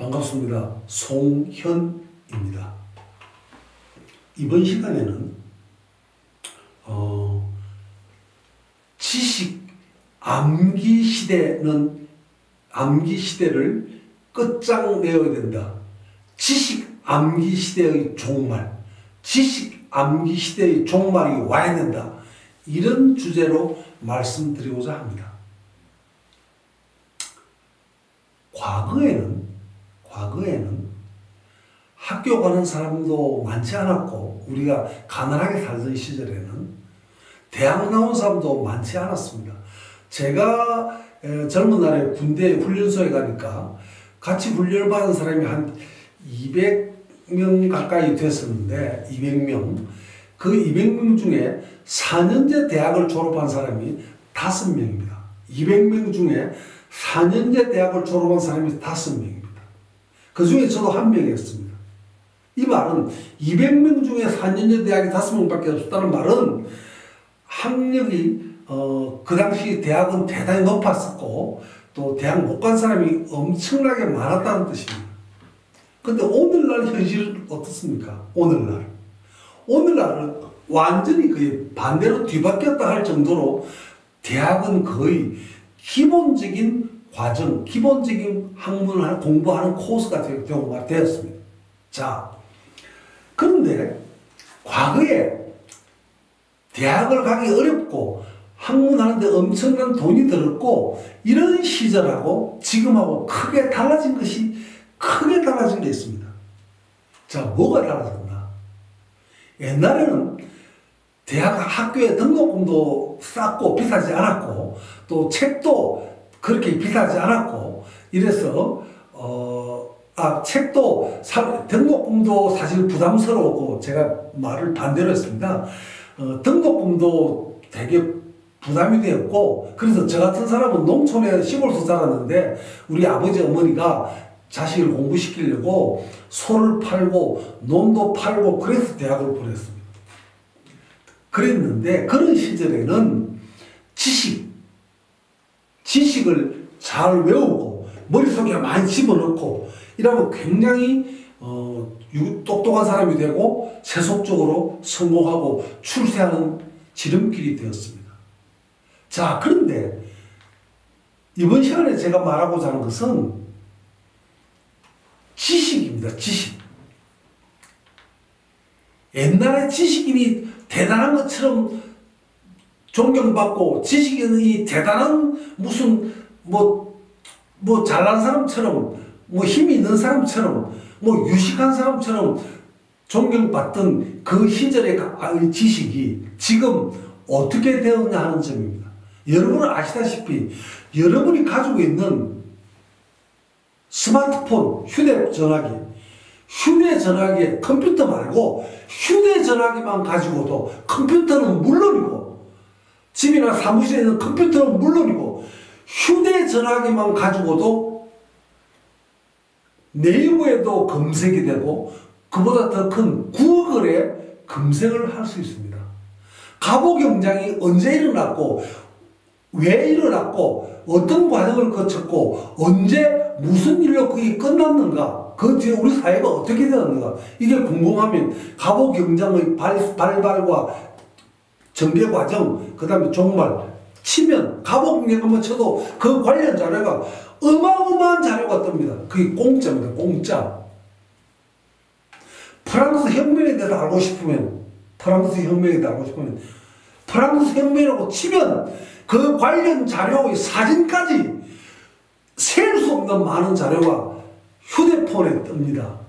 반갑습니다. 송현입니다. 이번 시간에는 지식 암기 시대를 끝장내어야 된다. 지식 암기 시대의 종말, 지식 암기 시대의 종말이 와야 된다. 이런 주제로 말씀드리고자 합니다. 과거에는 학교 가는 사람도 많지 않았고, 우리가 가난하게 살던 시절에는 대학 나온 사람도 많지 않았습니다. 제가 젊은 날에 군대 훈련소에 가니까 같이 훈련을 받은 사람이 한 200명 가까이 됐었는데, 200명. 그 200명 중에 4년제 대학을 졸업한 사람이 5명입니다. 200명 중에 4년제 대학을 졸업한 사람이 5명입니다. 그 중에 저도 1명이었습니다. 이 말은 200명 중에 4년제 대학이 5명밖에 없었다는 말은 학력이 그 당시 대학은 대단히 높았었고, 또 대학 못 간 사람이 엄청나게 많았다는 뜻입니다. 근데 오늘날 현실은 어떻습니까? 오늘날은 완전히 거의 반대로 뒤바뀌었다 할 정도로 대학은 거의 기본적인 과정, 기본적인 학문을 공부하는 코스가 되었습니다. 자, 그런데 과거에 대학을 가기 어렵고 학문하는데 엄청난 돈이 들었고 이런 시절하고 지금하고 크게 달라진 게 있습니다. 자, 뭐가 달라졌나? 옛날에는 대학 학교에 등록금도 쌌고 비싸지 않았고, 또 책도 그렇게 비싸지 않았고, 이래서 등록금도 사실 부담스러웠고, 제가 말을 반대로 했습니다. 등록금도 되게 부담이 되었고, 그래서 저 같은 사람은 농촌에 시골에서 자랐는데 우리 아버지 어머니가 자식을 공부시키려고 소를 팔고 논도 팔고 그래서 대학을 보냈습니다. 그랬는데 그런 시절에는 지식을 잘 외우고 머릿속에 많이 집어넣고 이러면 굉장히 똑똑한 사람이 되고 세속적으로 성공하고 출세하는 지름길이 되었습니다. 자, 그런데 이번 시간에 제가 말하고자 하는 것은 지식입니다. 지식. 옛날에 지식인이 대단한 것처럼 존경받고, 지식인이 대단한 무슨 잘난 사람처럼, 힘이 있는 사람처럼, 유식한 사람처럼 존경받던 그 시절의 지식이 지금 어떻게 되었냐 하는 점입니다. 여러분은 아시다시피 여러분이 가지고 있는 스마트폰, 휴대전화기, 컴퓨터 말고 휴대전화기만 가지고도, 컴퓨터는 물론이고, 집이나 사무실에 있는 컴퓨터는 물론이고, 휴대전화기만 가지고도 네이버에도 검색이 되고, 그보다 더 큰 구글에 검색을 할 수 있습니다. 갑오경장이 언제 일어났고, 왜 일어났고, 어떤 과정을 거쳤고, 언제 무슨 일로 그게 끝났는가, 그 뒤에 우리 사회가 어떻게 되었는가, 이게 궁금하면 갑오경장의 발발과 전개 과정, 그 다음에 종말 치면, 갑오경장만 쳐도 그 관련 자료가 어마어마한 자료가 뜹니다. 그게 공짜입니다. 공짜. 프랑스 혁명에 대해서 알고 싶으면 프랑스 혁명이라고 치면 그 관련 자료의 사진까지 셀 수 없는 많은 자료가 휴대폰에 뜹니다.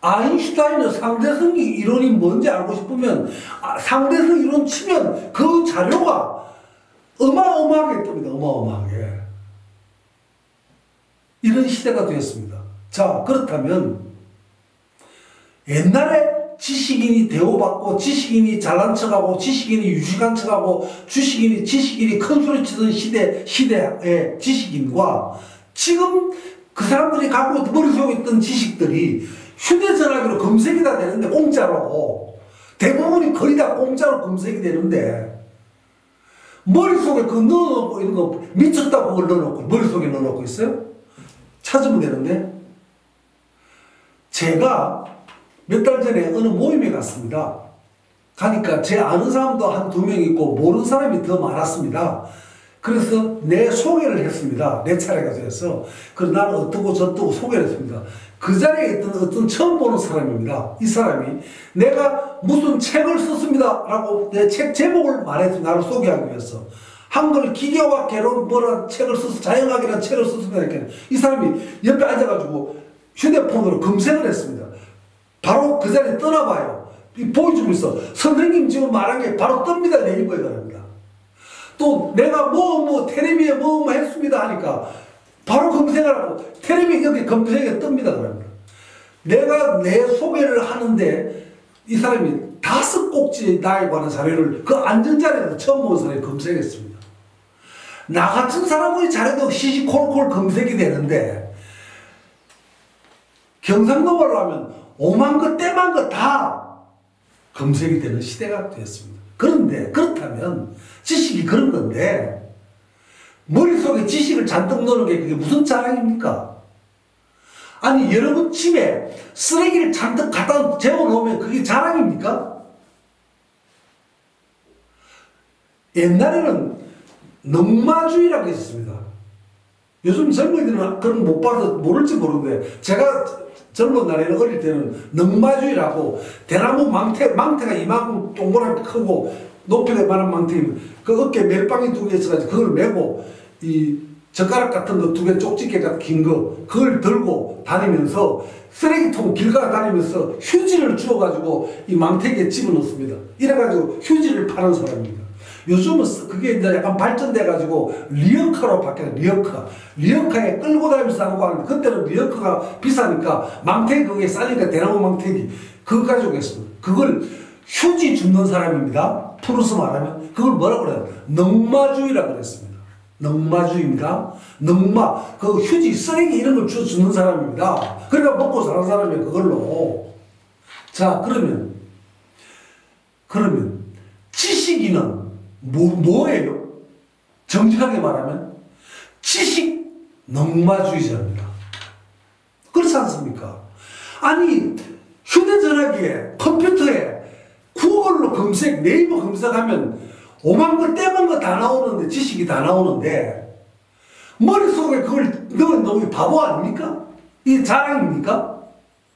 아인슈타인의 상대성 이론이 뭔지 알고 싶으면 상대성 이론 치면 그 자료가 어마어마하게 뜹니다. 어마어마하게. 이런 시대가 되었습니다. 자, 그렇다면 옛날에 지식인이 대우받고, 지식인이 잘난 척하고, 지식인이 유식한 척하고, 지식인이 큰 소리 치던 시대의 지식인과 지금 그 사람들이 갖고 머릿속에 있던 지식들이 휴대전화기로 검색이 다 되는데, 공짜로. 대부분이 거의 다 공짜로 검색이 되는데, 머릿속에 그거 넣어놓고, 이런 거 미쳤다고 그걸 넣어놓고, 머릿속에 넣어놓고 있어요? 찾으면 되는데, 제가 몇 달 전에 어느 모임에 갔습니다. 가니까 제 아는 사람도 한 2명 있고 모르는 사람이 더 많았습니다. 그래서 내 소개를 했습니다. 내 차례가 돼서. 그래서 나는 어떻고 저떻고 소개를 했습니다. 그 자리에 있던 어떤 처음 보는 사람입니다. 이 사람이 내가 무슨 책을 썼습니다 라고 내 책 제목을 말해서 나를 소개하기 위해서 한글 기계와 개론 뭐라 책을 써서 자연학이라는 책을 썼습니다. 이 사람이 옆에 앉아가지고 휴대폰으로 검색을 했습니다. 바로 그 자리에 떠나봐요. 보여주면서 선생님 지금 말한 게 바로 뜹니다. 네이버에 가랍니다. 또 내가 텔레비에 뭐 했습니다 하니까 바로 검색을 하고 텔레비에 여기 검색에 뜹니다. 그럽니다. 내가 내 소개를 하는데 이 사람이 5꼭지 나에 관한 자료를 그 앉은 자리에서 처음 본 사람이 검색했습니다. 나 같은 사람이 잘해도 시시콜콜 검색이 되는데 경상도말로 하면 오만 거 떼만 거 다 검색이 되는 시대가 되었습니다. 그런데 그렇다면 지식이 그런 건데 머릿속에 지식을 잔뜩 넣는 게 그게 무슨 자랑입니까? 아니 여러분 집에 쓰레기를 잔뜩 갖다 재워놓으면 그게 자랑입니까? 옛날에는 넉마주의라고 있었습니다. 요즘 젊은이들은 그런 못 봐서 모를지 모르는데 제가 젊은 날에는 어릴 때는 넉마주의라고 대나무 망태가 이만큼 동그랗게 크고 높이가 이만한 망태이면 그 어깨에 멜빵이 2개 있어가지고 그걸 메고 이 젓가락 같은 거 2개 쪽집게 같은 긴 거 그걸 들고 다니면서 쓰레기통 길 가다 다니면서 휴지를 주워가지고 이 망태기에 집어넣습니다. 이래가지고 휴지를 파는 사람입니다. 요즘은 그게 이제 약간 발전돼가지고 리어카로 바뀌었어요. 리어카에 끌고 다니면서 하는 거 하는데 그때는 리어카가 비싸니까 망태기 그게 싸니까 대나무 망태기 그거 가지고 했습니다. 그걸 휴지 줍는 사람입니다. 풀어서 말하면 그걸 뭐라고 그래요? 넉마주의라고 그랬습니다. 넉마주의입니다. 그 휴지 쓰레기 이런 걸 주는 사람입니다. 그러니까 먹고 사는 사람이 그걸로. 자 그러면 지식인은 뭐예요? 정직하게 말하면 지식 넉마주의자입니다. 그렇지 않습니까? 아니 휴대전화기에 컴퓨터에 구글로 검색 네이버 검색하면 오만 거 떼만 거 다 나오는데 지식이 다 나오는데 머릿속에 그걸 넣은 놈이 바보 아닙니까? 이게 자랑입니까?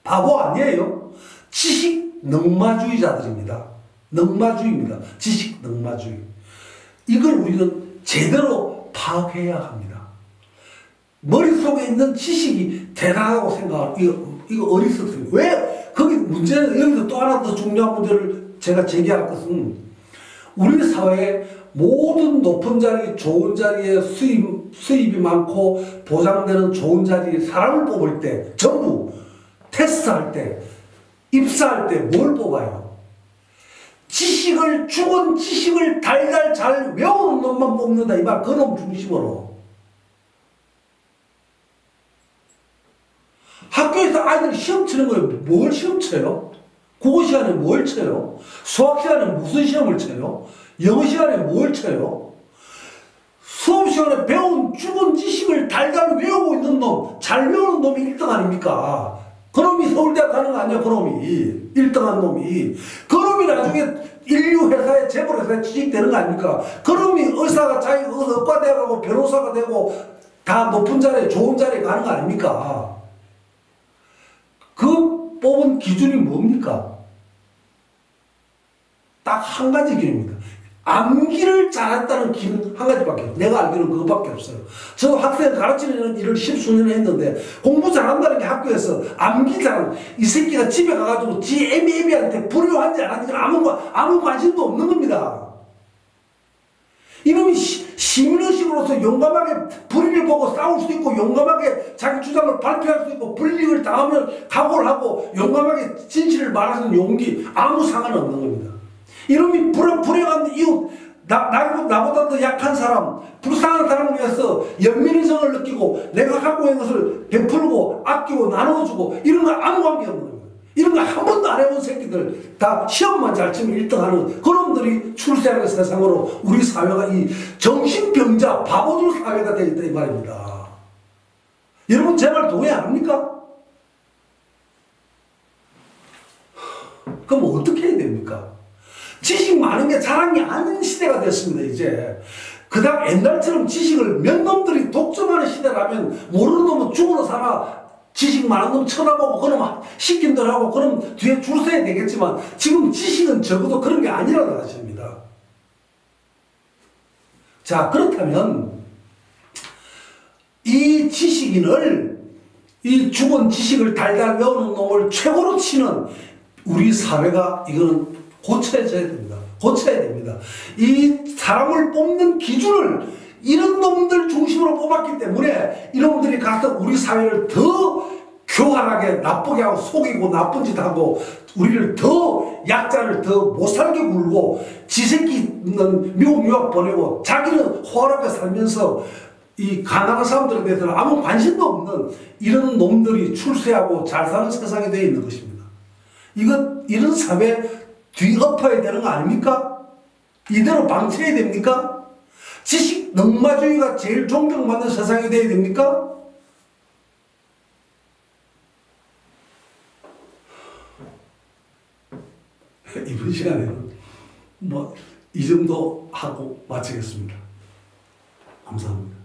바보 아니에요? 지식 넉마주의자들입니다. 넉마주의입니다. 지식 넉마주의. 이걸 우리는 제대로 파악해야 합니다. 머릿속에 있는 지식이 대단하다고 생각하는 이거 어리석습니다. 왜? 거기 문제는 여기서 또 하나 더 중요한 문제를 제가 제기할 것은 우리 사회의 모든 높은 자리, 좋은 자리에 수입이 많고 보장되는 좋은 자리에 사람을 뽑을 때 전부 테스트할 때 입사할 때 뭘 뽑아요? 죽은 지식을 달달 잘 외우는 놈만 뽑는다 이 말. 그놈 중심으로. 학교에서 아이들이 시험 치는 거예요. 뭘 시험 쳐요? 국어 시간에 뭘 쳐요? 수학 시간에 무슨 시험을 쳐요? 영어 시간에 뭘 쳐요? 수업 시간에 배운 죽은 지식을 달달 외우고 있는 놈, 잘 외우는 놈이 1등 아닙니까? 그놈이 서울대학 가는 거 아니야, 그놈이. 1등한 놈이. 그놈이 나중에 인류 회사에, 재벌 회사에 취직되는 거 아닙니까? 그놈이 의사가 자기 의과대학 가고 변호사가 되고 다 높은 자리에, 좋은 자리에 가는 거 아닙니까? 그 뽑은 기준이 뭡니까? 딱 한 가지 기준입니다. 암기를 잘했다는 기준 한 가지밖에 없어요. 내가 알기로는 그것밖에 없어요. 저도 학생 가르치는 일을 10수년 했는데 공부 잘한다는 게 학교에서 암기 잘하는 이 새끼가 집에 가가지고 지 애미애미한테 불효한지 안 하는지 아무 관심도 없는 겁니다. 이놈이 시민의식으로서 용감하게 불의를 보고 싸울 수 있고 용감하게 자기 주장을 발표할 수 있고 불이익을 당하면 각오를 하고 용감하게 진실을 말하는 용기 아무 상관없는 겁니다. 이놈이 불행한 이웃 나보다 더 약한 사람 불쌍한 사람을 위해서 연민의성을 느끼고 내가 갖고 있는 것을 베풀고 아끼고 나눠주고 이런 거 아무 관계 없는 거예요. 이런 거 한 번도 안 해본 새끼들 다 시험만 잘 치면 1등하는 그놈들이 출세하는 세상으로 우리 사회가 이 정신병자 바보들 사회가 되어 있다 이 말입니다. 여러분 제 말 동의 안 합니까? 그럼 어떻게 해야 됩니까? 지식 많은 게 자랑이 아닌 시대가 됐습니다, 이제. 그다음 옛날처럼 지식을 몇 놈들이 독점하는 시대라면 모르는 놈은 죽어도 살아. 지식 많은 놈 쳐다보고 그럼 시킨 대로 하고 그럼 뒤에 줄 서야 되겠지만 지금 지식은 적어도 그런 게 아니라는 사실입니다. 자, 그렇다면 이 지식인을, 이 죽은 지식을 달달 외우는 놈을 최고로 치는 우리 사회가 이거는 고쳐져야 됩니다. 고쳐야 됩니다. 이 사람을 뽑는 기준을 이런 놈들 중심으로 뽑았기 때문에 이놈들이 가서 우리 사회를 더 교활하게 나쁘게 하고 속이고 나쁜 짓 하고 우리를 더 약자를 더 못살게 굴고 지 새끼는 미국 유학 보내고 자기는 호화롭게 살면서 이 가난한 사람들에 대해서는 아무 관심도 없는 이런 놈들이 출세하고 잘 사는 세상이 되어 있는 것입니다. 이런 사회 뒤엎어야 되는 거 아닙니까? 이대로 방치해야 됩니까? 지식 넉마주의가 제일 존경받는 세상이 되어야 됩니까? 이번 시간에는 이 정도 하고 마치겠습니다. 감사합니다.